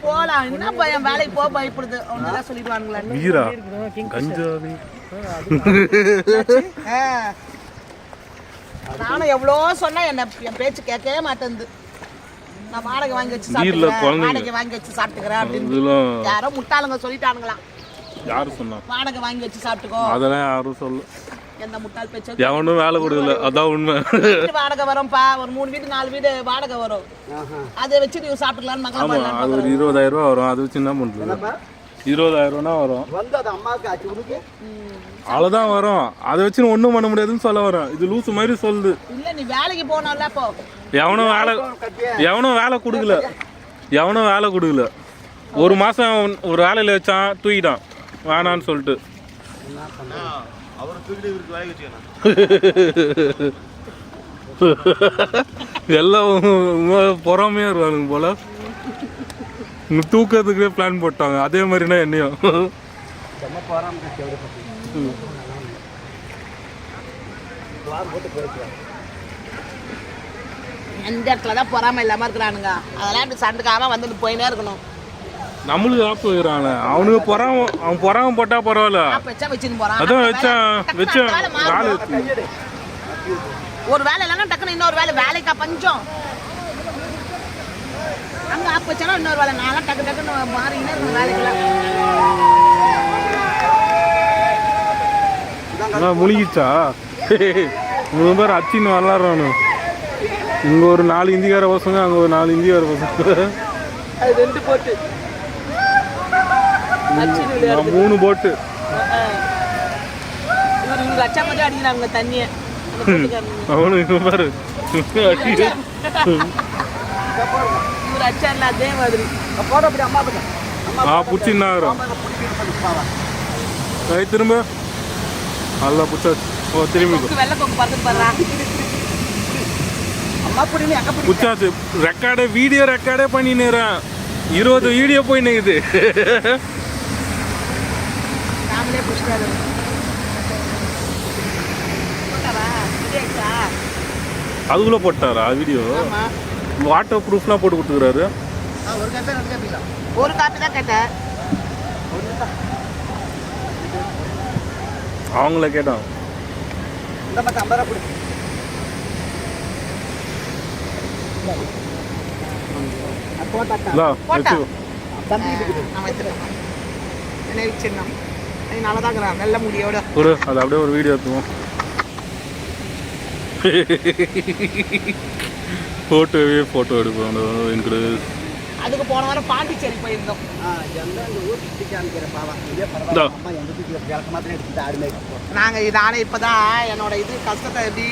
போலாம் என்ன பையன் வேலைக்கு போக பயப்படுது ஒன்னதான் சொல்லிடுவானுங்களா வீரா கஞ்சாவி நானும் எவ்வளோ சொன்னா என் பேச்சு கேட்கவே மாட்டேங்குது. நான் வாடகை வாங்கி வச்சு சாப்பிட்டுக்கிறேன் வாடகை வாங்கி வச்சு சாப்பிட்டுக்கிறேன் அப்படின்னு யாரோ முட்டாளுங்க சொல்லிட்டானுங்களாம். யாரு சொன்னா வாடகை வாங்கி வச்சு சாப்பிட்டுக்கோ? அதெல்லாம் யாரும் சொல்ல. எந்த முட்டாள் பேச்சு எவனும் வேலை கொடுக்கல. அதான் உண்மை. வாடகை வரும்பா ஒரு 3 வீடு 4 வீடு வாடகை வரும். அதை வச்சு நீங்க சாப்பிட்டுக்கலாம்னு மக்கள் அது ஒரு 20,000 ரூபா வரும். அது வச்சு என்ன பண்றது? 20,000 ரூபா வரும். அவ்வளவுதான் வரும். அதை வச்சு ஒண்ணும் பண்ண முடியாதுன்னு சொல்ல வரும். இது லூசு மாதிரி சொல்லுது. இல்ல நீ வேலைக்கு போனல போ. எவனும் வேலை கொடுக்கல. எவனும் வேலை கொடுக்கல. ஒரு மாசம் ஒரு வேலையில வச்சான் தூக்கிட்டான் வேணான்னு சொல்லிட்டு. எல்லாம் பொறாமையா இருவானுங்க போல. தூக்கிறதுக்கே பிளான் போட்டாங்க. அதே மாதிரினா என்னையும் எந்த இடத்துலதான் பொறாம இல்லாம இருக்கிறானுங்க. அதெல்லாம் இப்படி சண்டுக்காம வந்துட்டு போயினே இருக்கணும். நம்மளுக்கு தான் போயிடறாங்க. அவனுக்கு அவன் பொறாம போட்டா பரவாயில்ல. அதான் வச்சேன் வேலை ஒரு வேலை இல்லைன்னா டக்குன்னு இன்னொரு வேலை வேலைக்கா பஞ்சம் அங்க அப்ப வச்சா இன்னொரு வேலை நாளா டக்கு டக்குன்னு மாறினே இருக்கும் வேலைக்கெல்லாம். முழுகிச்சா பேர் அச்சின்னு விளாட்றானு. இங்க ஒரு 4 இந்திக்கார பசங்க, அங்க ஒரு 4 இந்திக்கார பசங்க. 2 போட்டு 3 போட்டு இவங்க அச்சா மட்டும் அடிக்கிறாங்க தண்ணிய. அவனுக்கு பாரு இவர் அச்சா இல்ல அதே மாதிரி புடிச்சுன்னா திரும்ப நல்லா புச்சாச்சு. திரும்பி வெள்ளை கொக்கு பார்த்து பாடுறா புச்சாச்சு. வீடியோ ரெக்கார்டே பண்ணினேறேன். 20 வீடியோ போய் நிக்குது. அதுக்குள்ள போட்டாரா வீடியோ? வாட்டர் ப்ரூஃப்லாம் போட்டு கொடுத்துக்கிறாரு. ஒரு காப்பி தான் கேட்டேன். அவங்கள கேட்டான். நல்ல முடியோட அது அப்படியே ஒரு வீடியோ எடுத்துவோம். போட்டோ எடுப்போம். எனக்கு அதுக்கு போன வாரம் பாண்டிச்சேரி போயிருந்தோம். நாங்க நானே இப்பதான் என்னோட இது கஷ்டத்தை எப்படி